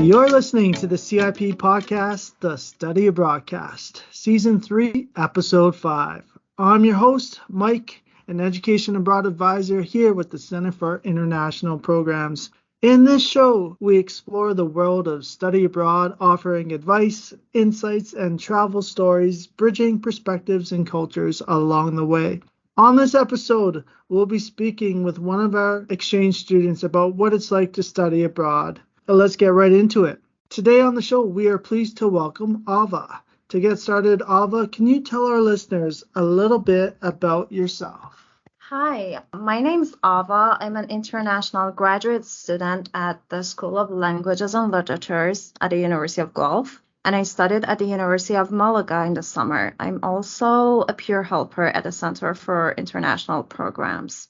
You're listening to the CIP podcast, the Study ABROADcast, Season 3, Episode 5. I'm your host, Mike, an Education Abroad Advisor here with the Center for International Programs. In this show, we explore the world of study abroad, offering advice, insights, and travel stories, bridging perspectives and cultures along the way. On this episode, we'll be speaking with one of our exchange students about what it's like to study abroad. Let's get right into it. Today on the show, we are pleased to welcome Ava. To get started, Ava, can you tell our listeners a little bit about yourself? Hi, my name's Ava. I'm an international graduate student at the School of Languages and Literatures at the University of Guelph, and I studied at the University of Malaga in the summer. I'm also a peer helper at the Center for International Programs.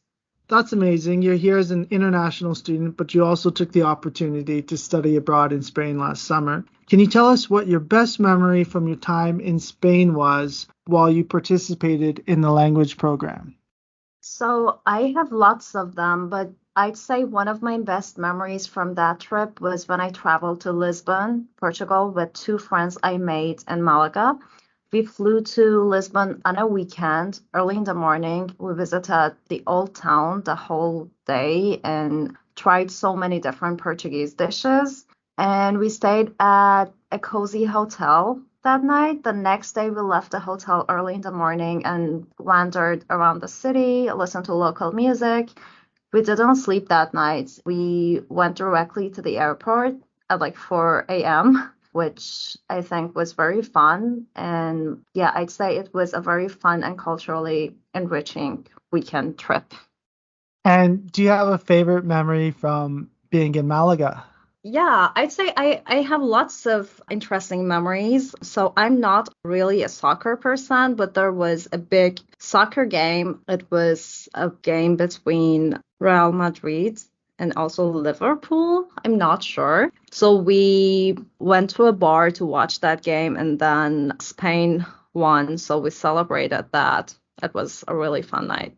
That's amazing. You're here as an international student, but you also took the opportunity to study abroad in Spain last summer. Can you tell us what your best memory from your time in Spain was while you participated in the language program? So I have lots of them, but I'd say one of my best memories from that trip was when I traveled to Lisbon, Portugal, with two friends I made in Malaga. We flew to Lisbon on a weekend. Early in the morning, we visited the old town the whole day and tried so many different Portuguese dishes. And we stayed at a cozy hotel that night. The next day, we left the hotel early in the morning and wandered around the city, listened to local music. We didn't sleep that night. We went directly to the airport at like 4 a.m., which I think was very fun. And yeah, I'd say it was a very fun and culturally enriching weekend trip. And do you have a favorite memory from being in Malaga? Yeah, I'd say I have lots of interesting memories. So I'm not really a soccer person, but there was a big soccer game. It was a game between Real Madrid and also Liverpool. I'm not sure. So we went to a bar to watch that game, and then Spain won. So we celebrated that. It was a really fun night.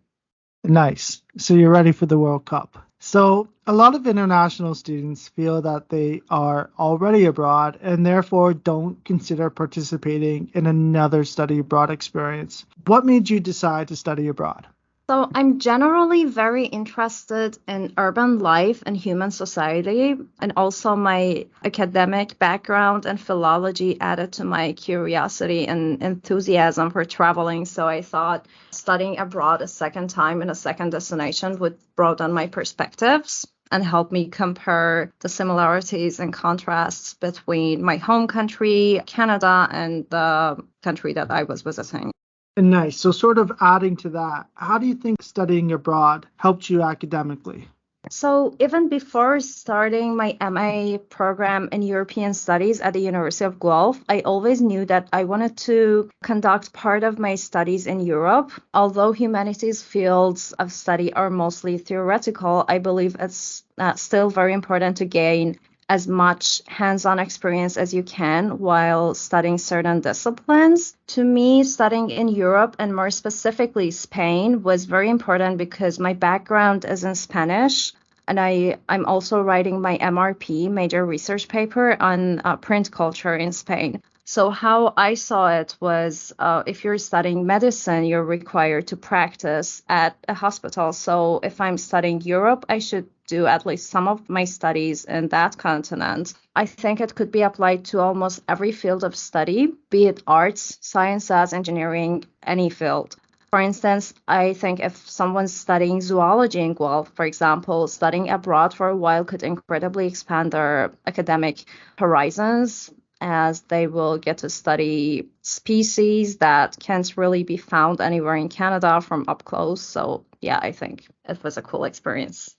Nice. So you're ready for the World Cup. So a lot of international students feel that they are already abroad and therefore don't consider participating in another study abroad experience. What made you decide to study abroad? So I'm generally very interested in urban life and human society, and also my academic background and philology added to my curiosity and enthusiasm for traveling. So I thought studying abroad a second time in a second destination would broaden my perspectives and help me compare the similarities and contrasts between my home country, Canada, and the country that I was visiting. Nice. So sort of adding to that, how do you think studying abroad helped you academically? So even before starting my MA program in European Studies at the University of Guelph, I always knew that I wanted to conduct part of my studies in Europe. Although humanities fields of study are mostly theoretical, I believe it's still very important to gain as much hands-on experience as you can while studying certain disciplines. To me, studying in Europe and more specifically Spain was very important because my background is in Spanish, and I'm also writing my MRP, major research paper, on print culture in Spain. So how I saw it was if you're studying medicine, you're required to practice at a hospital. So if I'm studying Europe, I should do at least some of my studies in that continent. I think it could be applied to almost every field of study, be it arts, sciences, engineering, any field. For instance, I think if someone's studying zoology in Guelph, for example, studying abroad for a while could incredibly expand their academic horizons, as they will get to study species that can't really be found anywhere in Canada from up close. So yeah, I think it was a cool experience.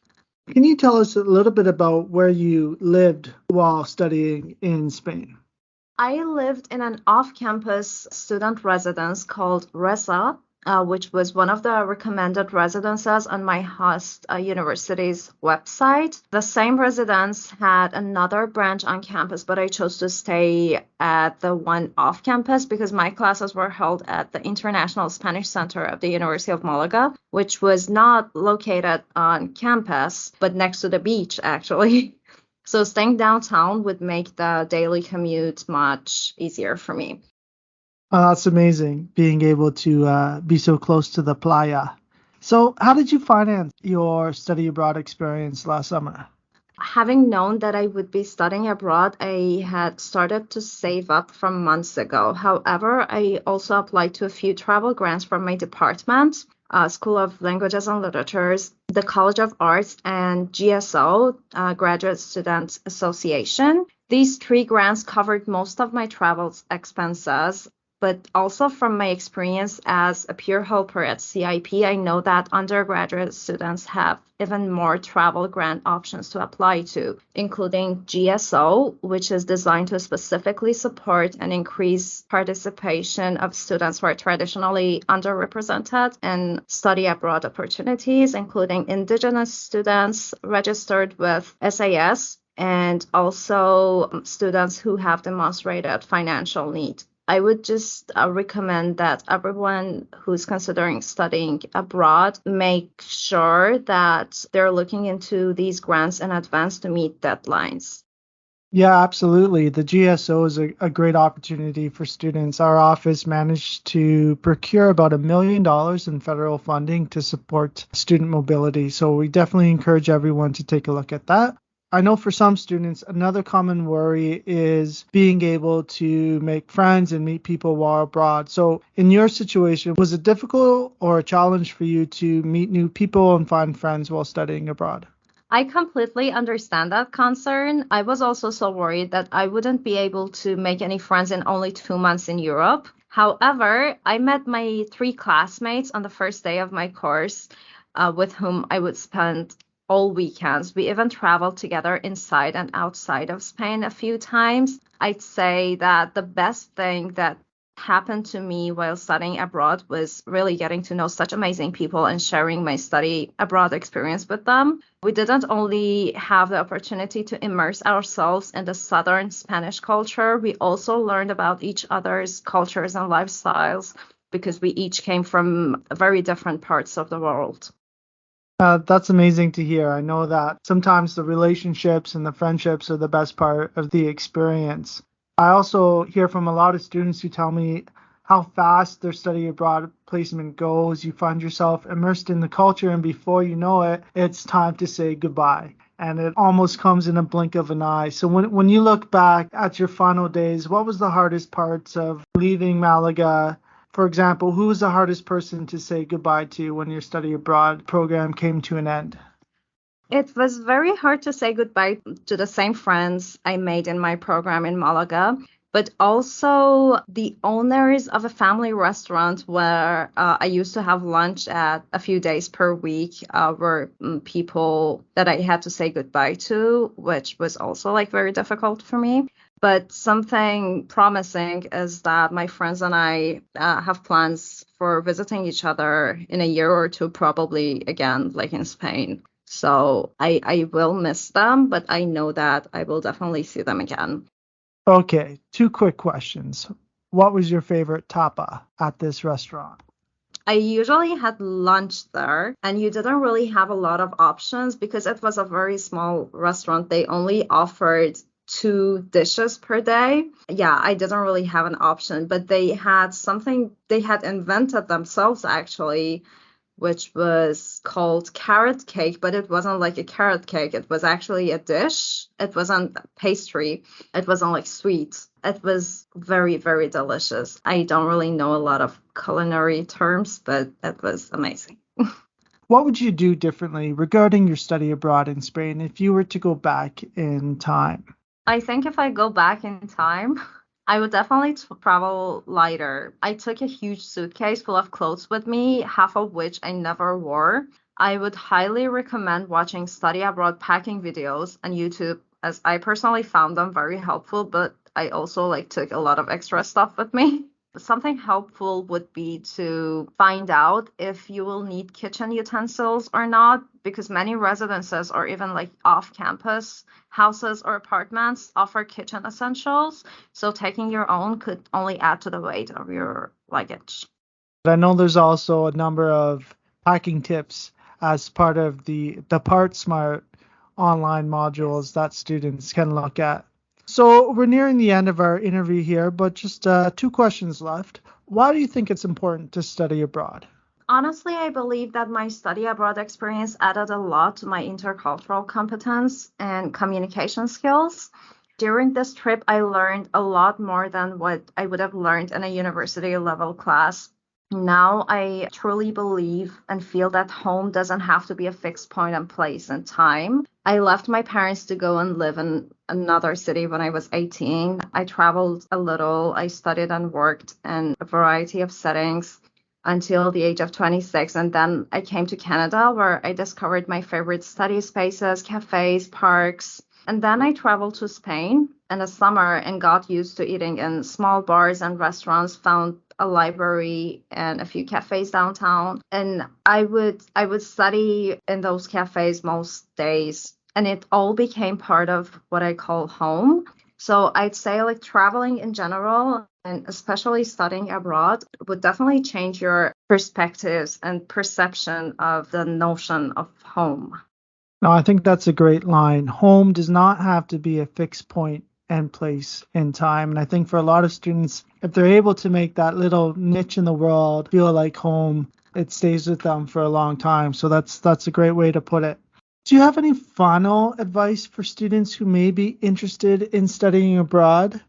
Can you tell us a little bit about where you lived while studying in Spain? I lived in an off-campus student residence called Reza, which was one of the recommended residences on my host university's website. The same residence had another branch on campus, but I chose to stay at the one off campus because my classes were held at the International Spanish Center of the University of Malaga, which was not located on campus, but next to the beach, actually. So staying downtown would make the daily commute much easier for me. Oh, that's amazing, being able to be so close to the playa. So how did you finance your study abroad experience last summer? Having known that I would be studying abroad, I had started to save up from months ago. However, I also applied to a few travel grants from my department, School of Languages and Literatures, the College of Arts, and GSO, Graduate Student Association. These three grants covered most of my travel expenses. But also from my experience as a peer helper at CIP, I know that undergraduate students have even more travel grant options to apply to, including GSO, which is designed to specifically support and increase participation of students who are traditionally underrepresented in study abroad opportunities, including Indigenous students registered with SAS and also students who have demonstrated financial need. I would just recommend that everyone who's considering studying abroad make sure that they're looking into these grants in advance to meet deadlines. Yeah, absolutely. The GSO is a great opportunity for students. Our office managed to procure about $1 million in federal funding to support student mobility. So we definitely encourage everyone to take a look at that. I know for some students, another common worry is being able to make friends and meet people while abroad. So in your situation, was it difficult or a challenge for you to meet new people and find friends while studying abroad? I completely understand that concern. I was also so worried that I wouldn't be able to make any friends in only 2 months in Europe. However, I met my three classmates on the first day of my course, with whom I would spend all weekends. We even traveled together inside and outside of Spain a few times. I'd say that the best thing that happened to me while studying abroad was really getting to know such amazing people and sharing my study abroad experience with them. We didn't only have the opportunity to immerse ourselves in the southern Spanish culture, we also learned about each other's cultures and lifestyles because we each came from very different parts of the world. That's amazing to hear. I know that sometimes the relationships and the friendships are the best part of the experience. I also hear from a lot of students who tell me how fast their study abroad placement goes. You find yourself immersed in the culture, and before you know it, it's time to say goodbye. And it almost comes in a blink of an eye. So when you look back at your final days, what was the hardest parts of leaving Malaga? For example, who was the hardest person to say goodbye to when your study abroad program came to an end? It was very hard to say goodbye to the same friends I made in my program in Malaga, but also the owners of a family restaurant where I used to have lunch at a few days per week were people that I had to say goodbye to, which was also like very difficult for me. But something promising is that my friends and I have plans for visiting each other in a year or two, probably again, like in Spain. So I will miss them, but I know that I will definitely see them again. Okay, two quick questions. What was your favorite tapa at this restaurant? I usually had lunch there, and you didn't really have a lot of options because it was a very small restaurant. They only offered two dishes per day. Yeah, I didn't really have an option, but they had something they had invented themselves actually, which was called carrot cake, but it wasn't like a carrot cake. It was actually a dish. It wasn't pastry. It wasn't like sweet. It was very, very delicious. I don't really know a lot of culinary terms, but it was amazing. What would you do differently regarding your study abroad in Spain if you were to go back in time? I think if I go back in time, I would definitely travel lighter. I took a huge suitcase full of clothes with me, half of which I never wore. I would highly recommend watching study abroad packing videos on YouTube, as I personally found them very helpful, but I also like took a lot of extra stuff with me. Something helpful would be to find out if you will need kitchen utensils or not, because many residences or even like off-campus houses or apartments offer kitchen essentials. So taking your own could only add to the weight of your luggage. I know there's also a number of packing tips as part of the Part Smart online modules that students can look at. So we're nearing the end of our interview here, but just 2 questions left. Why do you think it's important to study abroad? Honestly, I believe that my study abroad experience added a lot to my intercultural competence and communication skills. During this trip, I learned a lot more than what I would have learned in a university level class. Now I truly believe and feel that home doesn't have to be a fixed point in place and time. I left my parents to go and live in another city when I was 18. I traveled a little. I studied and worked in a variety of settings until the age of 26. And then I came to Canada, where I discovered my favorite study spaces, cafes, parks. And then I traveled to Spain in the summer and got used to eating in small bars and restaurants, found a library and a few cafes downtown. And I would study in those cafes most days. And it all became part of what I call home. So I'd say like traveling in general, and especially studying abroad, would definitely change your perspectives and perception of the notion of home. No, I think that's a great line. Home does not have to be a fixed point and place in time. And I think for a lot of students, if they're able to make that little niche in the world feel like home, it stays with them for a long time. So that's a great way to put it. Do you have any final advice for students who may be interested in studying abroad?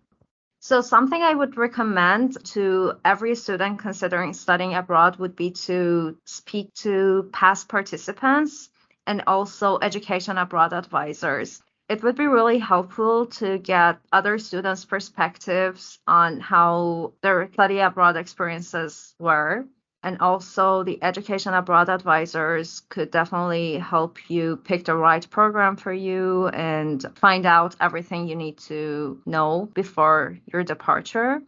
So something I would recommend to every student considering studying abroad would be to speak to past participants and also education abroad advisors. It would be really helpful to get other students' perspectives on how their study abroad experiences were. And also the education abroad advisors could definitely help you pick the right program for you and find out everything you need to know before your departure.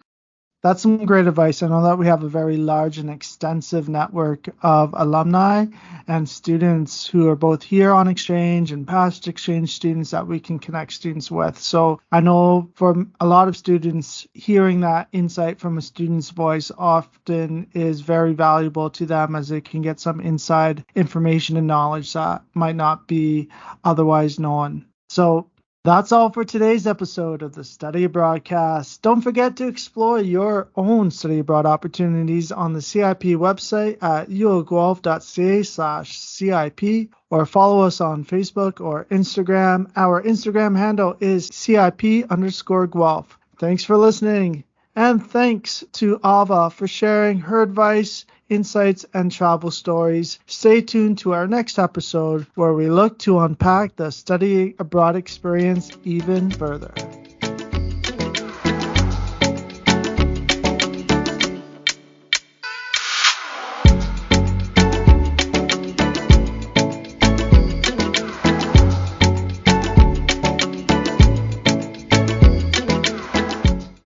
That's some great advice. I know that we have a very large and extensive network of alumni and students who are both here on exchange and past exchange students that we can connect students with. So I know for a lot of students, hearing that insight from a student's voice often is very valuable to them, as they can get some inside information and knowledge that might not be otherwise known. So that's all for today's episode of the Study ABROADcast. Don't forget to explore your own study abroad opportunities on the CIP website at uoguelph.ca/CIP, or follow us on Facebook or Instagram. Our Instagram handle is CIP_Guelph. Thanks for listening. And thanks to Ava for sharing her advice, insights, and travel stories. Stay tuned to our next episode, where we look to unpack the study abroad experience even further.